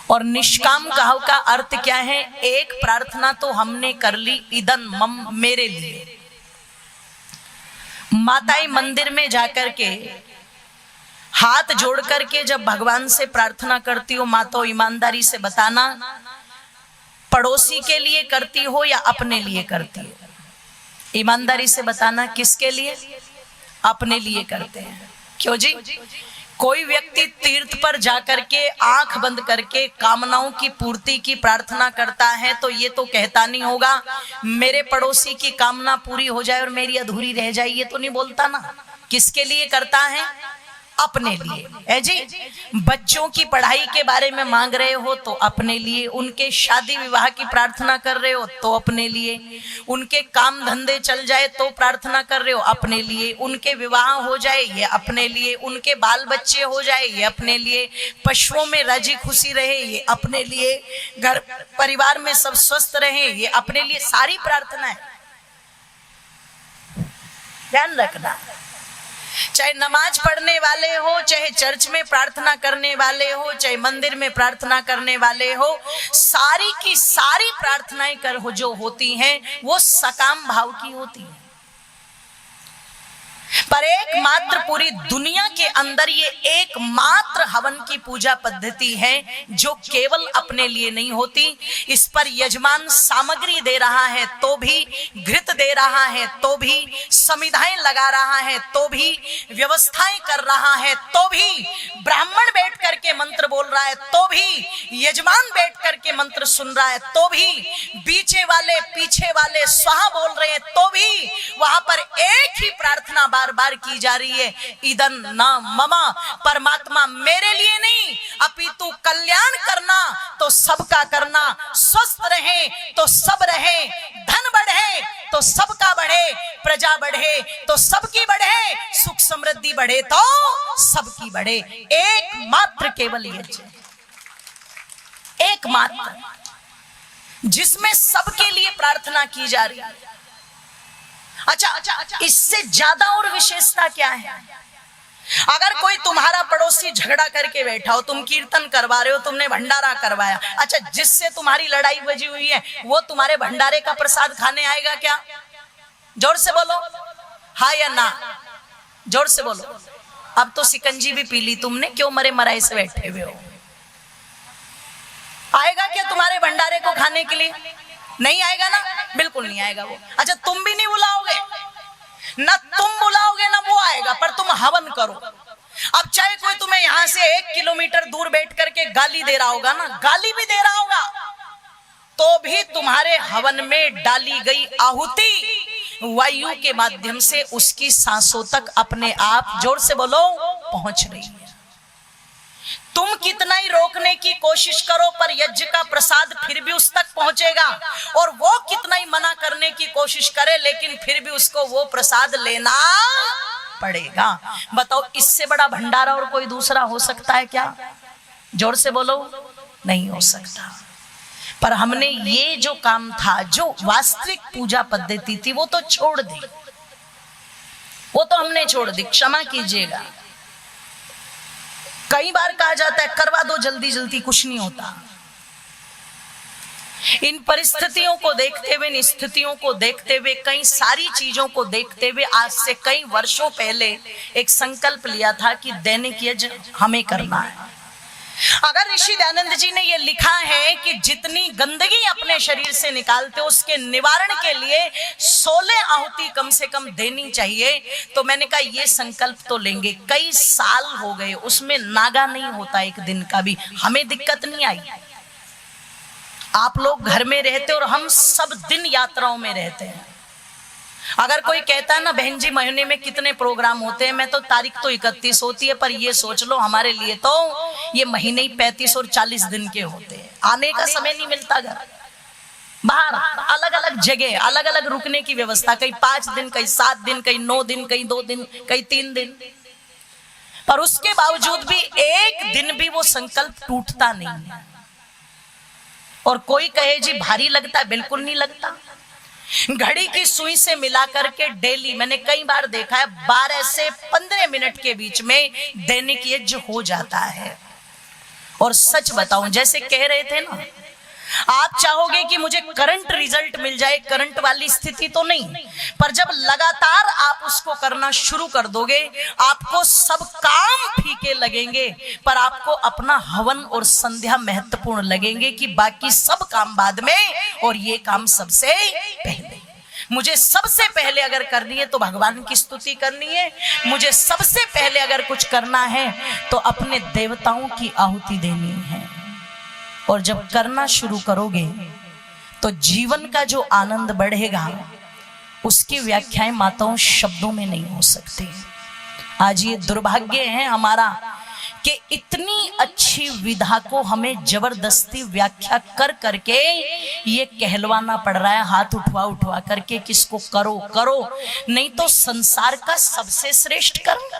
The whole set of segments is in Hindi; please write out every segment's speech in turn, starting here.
और निष्काम भाव का अर्थ क्या है? एक प्रार्थना तो हमने कर ली, इदन मम, मेरे लिए। माताएं मंदिर में जाकर के हाथ जोड़ करके जब भगवान से प्रार्थना करती हो, माताओं ईमानदारी से बताना, पड़ोसी के लिए करती हो या अपने लिए करती हो? ईमानदारी से बताना, किसके लिए? अपने लिए करते हैं। क्यों जी? कोई व्यक्ति तीर्थ पर जाकर के आंख बंद करके कामनाओं की पूर्ति की प्रार्थना करता है तो ये तो कहता नहीं होगा मेरे पड़ोसी की कामना पूरी हो जाए और मेरी अधूरी रह जाए, ये तो नहीं बोलता ना। किसके लिए करता है? अपने लिए। है जी? बच्चों की पढ़ाई के बारे में मांग रहे हो तो अपने लिए, उनके शादी विवाह की प्रार्थना कर रहे हो तो अपने लिए, उनके काम धंधे चल जाए तो प्रार्थना कर रहे हो अपने लिए, उनके विवाह हो जाए ये अपने लिए, उनके बाल बच्चे हो जाए ये अपने लिए, पशुओं में राजी खुशी रहे ये अपने लिए, घर परिवार में सब स्वस्थ रहे ये अपने लिए। सारी प्रार्थना है, ध्यान रखना। चाहे नमाज पढ़ने वाले हो, चाहे चर्च में प्रार्थना करने वाले हो, चाहे मंदिर में प्रार्थना करने वाले हो, सारी की सारी प्रार्थनाएं कर हो जो होती हैं वो सकाम भाव की होती हैं। पर एकमात्र पूरी दुनिया के अंदर ये एकमात्र हवन की पूजा पद्धति है जो केवल अपने लिए नहीं होती। इस पर यजमान सामग्री दे रहा है तो भी, घृत दे रहा है तो भी, समिधाएं लगा रहा है तो भी, व्यवस्थाएं कर रहा है तो भी, ब्राह्मण बैठ करके मंत्र बोल रहा है तो भी, यजमान बैठ करके मंत्र सुन रहा है तो भी, बीचे वाले पीछे वाले स्वाहा बोल रहे हैं तो भी, वहां पर एक ही प्रार्थना बार बार की जा रही है, इदन न ममा, परमात्मा मेरे लिए नहीं अपितु कल्याण करना तो सबका करना, स्वस्थ रहे तो सब रहे, धन बढ़े तो सबका बढ़े, प्रजा बढ़े तो सबकी बढ़े, सुख समृद्धि बढ़े तो सबकी बढ़े। एकमात्र केवल यज्ञ, एकमात्र जिसमें सबके लिए प्रार्थना की जा रही है। अच्छा, इससे ज्यादा और विशेषता क्या है? अगर कोई तुम्हारा पड़ोसी झगड़ा करके बैठा हो, तुम कीर्तन करवा रहे हो, तुमने भंडारा करवाया, अच्छा जिससे तुम्हारी लड़ाई बजी हुई है वो तुम्हारे भंडारे का प्रसाद खाने आएगा क्या? जोर से बोलो, हाँ या ना? जोर से बोलो। अब तो सिकंजी भी पी ली तुमने, क्यों मरे मराए से बैठे हुए हो? आएगा क्या तुम्हारे भंडारे को खाने के लिए? नहीं आएगा ना, बिल्कुल नहीं आएगा वो। अच्छा तुम भी नहीं बुलाओगे ना, तुम बुलाओगे ना वो आएगा, पर तुम हवन करो। अब चाहे कोई तुम्हें यहां से 1 किलोमीटर दूर बैठ करके गाली दे रहा होगा ना, गाली भी दे रहा होगा, तो भी तुम्हारे हवन में डाली गई आहुति वायु के माध्यम से उसकी सांसों तक अपने आप, जोर से बोलो, पहुंच रही है। तुम कितना ही रोकने की कोशिश करो पर यज्ञ का प्रसाद फिर भी उस तक पहुंचेगा, और वो कितना ही मना करने की कोशिश करे लेकिन फिर भी उसको वो प्रसाद लेना पड़ेगा। बताओ इससे बड़ा भंडारा और कोई दूसरा हो सकता है क्या? जोर से बोलो, नहीं हो सकता। पर हमने ये जो काम था, जो वास्तविक पूजा पद्धति थी, वो तो छोड़ दी, वो तो हमने छोड़ दी, क्षमा कीजिएगा। कई बार कहा जाता है करवा दो जल्दी जल्दी, कुछ नहीं होता। इन परिस्थितियों को देखते हुए, इन स्थितियों को देखते हुए, कई सारी चीजों को देखते हुए आज से कई वर्षों पहले एक संकल्प लिया था कि दैनिक यज्ञ हमें करना है। अगर ऋषि दयानंद जी ने यह लिखा है कि जितनी गंदगी अपने शरीर से निकालते हो उसके निवारण के लिए 16 आहुति कम से कम देनी चाहिए, तो मैंने कहा ये संकल्प तो लेंगे। कई साल हो गए, उसमें नागा नहीं होता एक दिन का भी, हमें दिक्कत नहीं आई। आप लोग घर में रहते और हम सब दिन यात्राओं में रहते हैं। अगर कोई कहता है ना बहन जी महीने में कितने प्रोग्राम होते हैं, मैं तो तारीख तो 31 होती है, पर ये सोच लो हमारे लिए तो ये महीने ही 35 और 40 दिन के होते हैं। आने का समय नहीं मिलता, घर बाहर अलग अलग जगह, अलग अलग रुकने की व्यवस्था, कहीं 5 दिन, कहीं 7 दिन, कहीं 9 दिन, कहीं 2 दिन, कहीं 3 दिन, पर उसके बावजूद भी एक दिन भी वो संकल्प टूटता नहीं है। और कोई कहे जी भारी लगता है, बिल्कुल नहीं लगता। घड़ी की सुई से मिलाकर के डेली मैंने कई बार देखा है 12 से 15 मिनट के बीच में दैनिक यज्ञ हो जाता है। और सच बताऊं, जैसे कह रहे थे ना, आप चाहोगे कि मुझे करंट रिजल्ट मिल जाए, करंट वाली स्थिति तो नहीं, पर जब लगातार आप उसको करना शुरू कर दोगे, आपको सब काम फीके लगेंगे, पर आपको अपना हवन और संध्या महत्वपूर्ण लगेंगे कि बाकी सब काम बाद में और ये काम सबसे पहले। मुझे सबसे पहले अगर करनी है तो भगवान की स्तुति करनी है, मुझे सबसे पहले अगर कुछ करना है तो अपने देवताओं की आहुति देनी है। और जब करना शुरू करोगे तो जीवन का जो आनंद बढ़ेगा उसकी व्याख्याएं माताओं शब्दों में नहीं हो सकती। आज ये दुर्भाग्य है हमारा कि इतनी अच्छी विधा को हमें जबरदस्ती व्याख्या कर करके ये कहलवाना पड़ रहा है, हाथ उठवा उठवा करके किसको करो करो, नहीं तो संसार का सबसे श्रेष्ठ कर्म।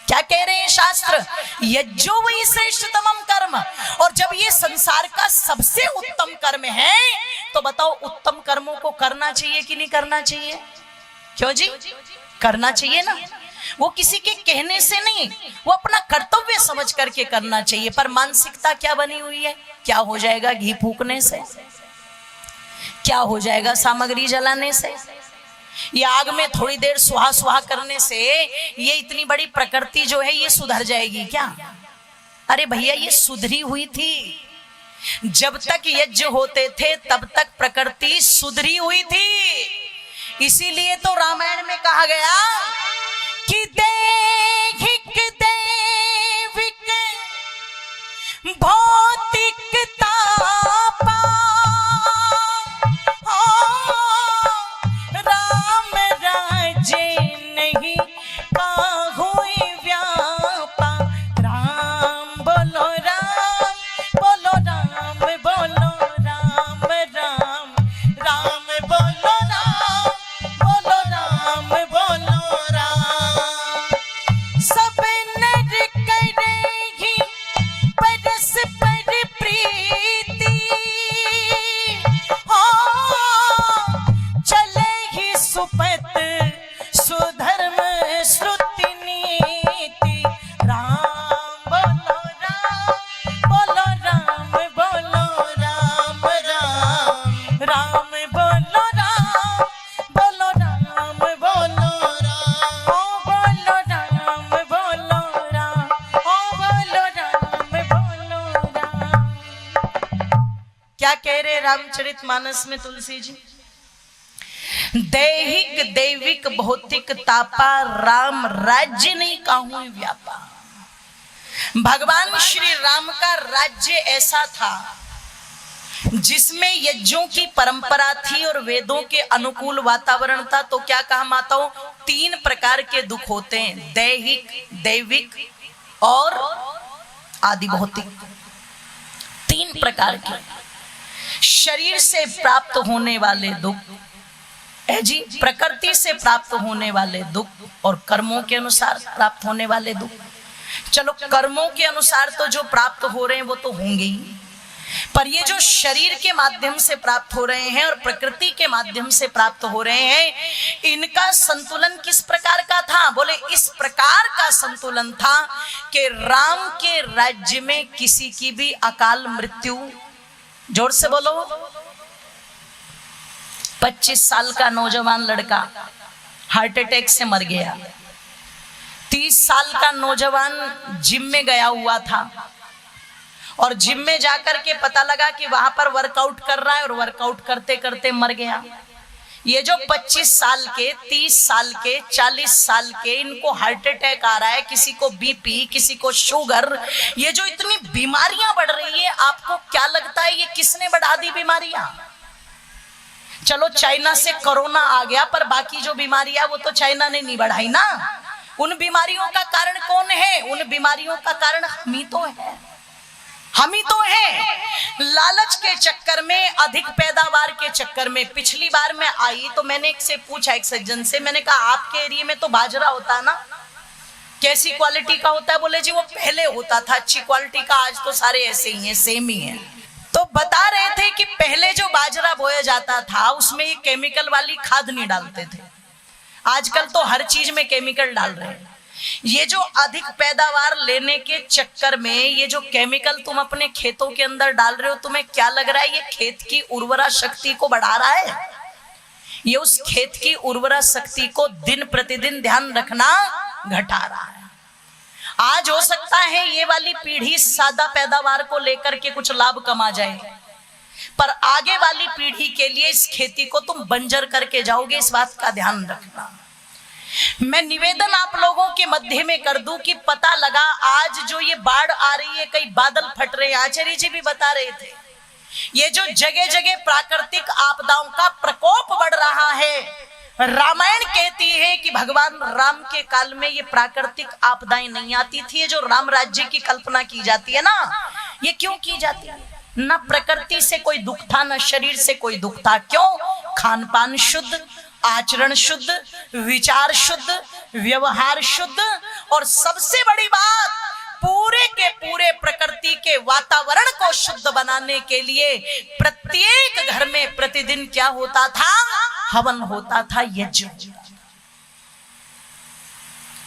क्या कह रहे हैं शास्त्र? यज्ञो वही श्रेष्ठतमम कर्म। और जब ये संसार का सबसे उत्तम कर्म है तो बताओ उत्तम कर्मों को करना चाहिए कि नहीं करना चाहिए? क्यों जी? करना चाहिए ना। वो किसी के कहने से नहीं, वो अपना कर्तव्य समझ करके करना चाहिए। पर मानसिकता क्या बनी हुई है? क्या हो जाएगा घी फूकने से, क्या हो जाएगा सामग्री जलाने से, ये आग में थोड़ी देर सुहा सुहा करने से ये इतनी बड़ी प्रकृति जो है ये सुधर जाएगी क्या? अरे भैया, ये सुधरी हुई थी। जब तक यज्ञ होते थे तब तक प्रकृति सुधरी हुई थी। इसीलिए तो रामायण में कहा गया कि दैहिक दैविक भौतिक तापा, राम राज्य नहीं काहुई व्यापा। राम बोलो राम, बोलो राम, बोलो राम, राम राम बोलो राम, बोलो राम, बोलो राम। सब नर करेगी परस्पर प्रीति, चलेगी सुपथ सुधर्म श्रुति नीति। राम बोलो राम, बोलो राम, बोलो राम, राम राम बोलो राम, बोलो राम, बोलो राम, ओ बोलो राम, बोलो राम, ओ बोलो राम, बोलो राम। क्या कह रहे रामचरितमानस में तुलसी जी? दैहिक दैविक भौतिक तापा, राम राज्य नहीं काहुई व्यापा। भगवान श्री राम का राज्य ऐसा था जिसमें यज्ञों की परंपरा थी और वेदों के अनुकूल वातावरण था। तो क्या कहा माताओं? 3 प्रकार के दुख होते हैं, दैहिक, दैविक और आदि भौतिक। 3 प्रकार के शरीर से प्राप्त होने वाले दुख है जी, प्रकृति से प्राप्त होने वाले दुख और कर्मों के अनुसार प्राप्त होने वाले दुख। चलो, कर्मों के अनुसार तो जो प्राप्त हो रहे हैं वो तो होंगे ही, पर ये जो शरीर के माध्यम से प्राप्त हो रहे हैं और प्रकृति के माध्यम से प्राप्त हो रहे हैं, इनका संतुलन किस प्रकार का था? बोले इस प्रकार का संतुलन था कि राम के राज्य में किसी की भी अकाल मृत्यु, जोर से बोलो, 25 साल का नौजवान लड़का हार्ट अटैक से मर गया। 30 साल का नौजवान जिम में गया हुआ था और जिम में जाकर के पता लगा कि वहां पर वर्कआउट कर रहा है और वर्कआउट करते करते मर गया। ये जो 25 साल के, 30 साल के, 40 साल के, इनको हार्ट अटैक आ रहा है, किसी को बीपी, किसी को शुगर, ये जो इतनी बीमारियां बढ़ रही है, आपको क्या लगता है ये किसने बढ़ा दी बीमारियां? चलो, चाइना से कोरोना आ गया, पर बाकी जो बीमारियां वो तो चाइना ने नहीं बढ़ाई ना। उन बीमारियों का कारण कौन है? उन बीमारियों का कारण हम ही तो है, हम ही तो है। लालच के चक्कर में, अधिक पैदावार के चक्कर में। पिछली बार मैं आई तो मैंने एक से पूछा, एक सज्जन से, मैंने कहा आपके एरिया में तो बाजरा होता है ना, कैसी क्वालिटी का होता है? बोले जी वो पहले होता था अच्छी क्वालिटी का, आज तो सारे ऐसे ही हैं, सेम ही है। तो बता रहे थे कि पहले जो बाजरा बोया जाता था उसमें ये केमिकल वाली खाद नहीं डालते थे। आजकल तो हर चीज में केमिकल डाल रहे हैं। ये जो अधिक पैदावार लेने के चक्कर में ये जो केमिकल तुम अपने खेतों के अंदर डाल रहे हो, तुम्हें क्या लग रहा है ये खेत की उर्वरा शक्ति को बढ़ा रहा है? ये उस खेत की उर्वरा शक्ति को दिन प्रतिदिन ध्यान रखना घटा रहा है। आज हो सकता है ये वाली पीढ़ी सादा पैदावार को लेकर के कुछ लाभ कमा जाए, पर आगे वाली पीढ़ी के लिए इस खेती को तुम बंजर करके जाओगे, इस बात का ध्यान रखना। मैं निवेदन आप लोगों के मध्य में कर दूं कि पता लगा आज जो ये बाढ़ आ रही है, कई बादल फट रहे हैं, आचार्य जी भी बता रहे थे, ये जो जगह जगह प्राकृतिक आपदाओं का प्रकोप बढ़ रहा है, रामायण कहती है कि भगवान राम के काल में ये प्राकृतिक आपदाएं नहीं आती थी। ये जो राम राज्य की कल्पना की जाती है ना, ये क्यों की जाती है? ना प्रकृति से कोई दुख था, ना शरीर से कोई दुख था। क्यों? खान पान शुद्ध, आचरण शुद्ध, विचार शुद्ध, व्यवहार शुद्ध, और सबसे बड़ी बात पूरे के पूरे प्रकृति के वातावरण को शुद्ध बनाने के लिए प्रत्येक घर में प्रतिदिन क्या होता था? हवन होता था, यज्ञ।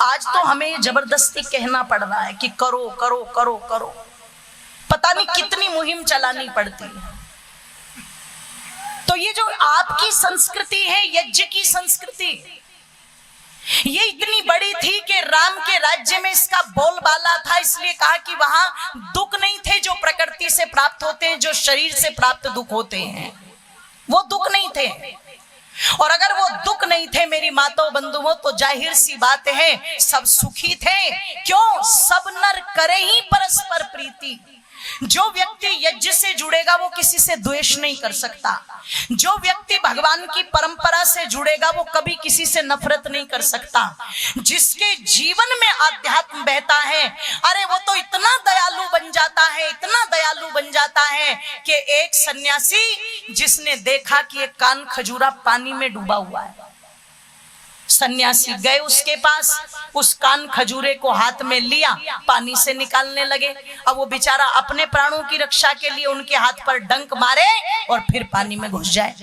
आज तो हमें जबरदस्ती कहना पड़ रहा है कि करो करो करो करो, पता नहीं कितनी मुहिम चलानी पड़ती है। तो ये जो आपकी संस्कृति है, यज्ञ की संस्कृति, ये इतनी बड़ी थी कि राम के राज्य में इसका बोलबाला था, इसलिए कहा कि वहां दुख नहीं थे जो प्रकृति से प्राप्त होते हैं, जो शरीर से प्राप्त दुख होते हैं वो दुख नहीं थे। और अगर वो दुख नहीं थे मेरी माताओं बंधुओं, तो जाहिर सी बात है सब सुखी थे। क्यों? सब नर करे ही परस्पर प्रीति। जो व्यक्ति यज्ञ से जुड़ेगा वो किसी से द्वेष नहीं कर सकता। जो व्यक्ति भगवान की परंपरा से जुड़ेगा वो कभी किसी से नफरत नहीं कर सकता। जिसके जीवन में आध्यात्म बहता है, अरे वो तो इतना दयालु बन जाता है, इतना दयालु बन जाता है कि एक सन्यासी जिसने देखा कि एक कान खजूरा पानी में डूबा हुआ है, सन्यासी गए उसके पास, उस कान खजूरे को हाथ में लिया, पानी से निकालने लगे। अब वो बेचारा अपने प्राणों की रक्षा के लिए उनके हाथ पर डंक मारे और फिर पानी में घुस जाए।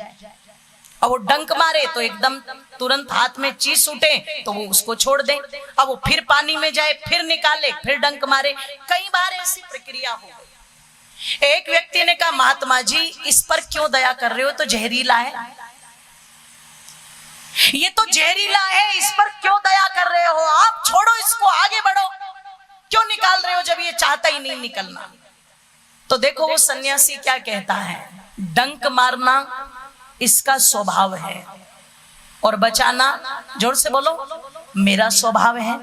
अब वो डंक मारे तो एकदम तुरंत हाथ में चीज उठे तो वो उसको छोड़ दे। अब वो फिर पानी में जाए, फिर निकाले, फिर डंक मारे। कई बार ऐसी प्रक्रिया हो गई। एक व्यक्ति ने कहा, महात्मा जी इस पर क्यों दया कर रहे हो, तो जहरीला है, ये तो जहरीला है, इस पर क्यों दया कर रहे हो? आप छोड़ो इसको, आगे बढ़ो, क्यों निकाल रहे हो जब ये चाहता ही नहीं निकलना? तो देखो वो सन्यासी क्या कहता है, डंक मारना इसका स्वभाव है और बचाना, जोर से बोलो, मेरा स्वभाव है।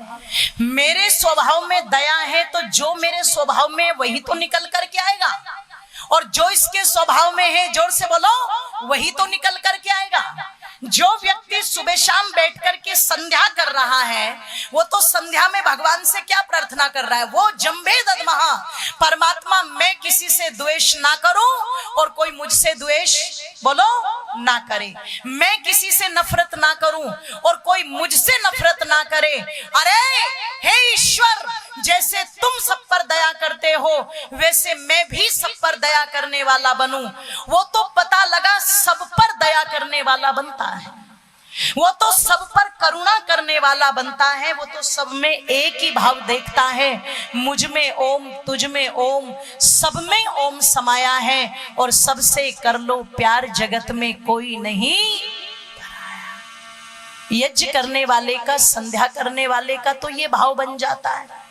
मेरे स्वभाव में दया है तो जो मेरे स्वभाव में वही तो निकल करके आएगा, और जो इसके स्वभाव में है, जोर से बोलो, वही तो निकल करके आएगा। जो व्यक्ति सुबह शाम बैठ करके संध्या कर रहा है, वो तो संध्या में भगवान से क्या प्रार्थना कर रहा है? वो जम्बे दद्महा, परमात्मा मैं किसी से द्वेष ना करूं और कोई मुझसे द्वेष, बोलो, ना करे। मैं किसी से नफरत ना करूं और कोई मुझसे नफरत ना करे। अरे हे ईश्वर, जैसे तुम सब पर दया करते हो वैसे मैं भी सब पर दया करने वाला बनूं। वो तो पता लगा सब पर दया करने वाला बनता है, वो तो सब पर करुणा करने वाला बनता है, वो तो सब में एक ही भाव देखता है, मुझ में ओम, तुझ में ओम, सब में ओम समाया है, और सबसे कर लो प्यार, जगत में कोई नहीं पराया। यज्ञ करने वाले का, संध्या करने वाले का तो ये भाव बन जाता है।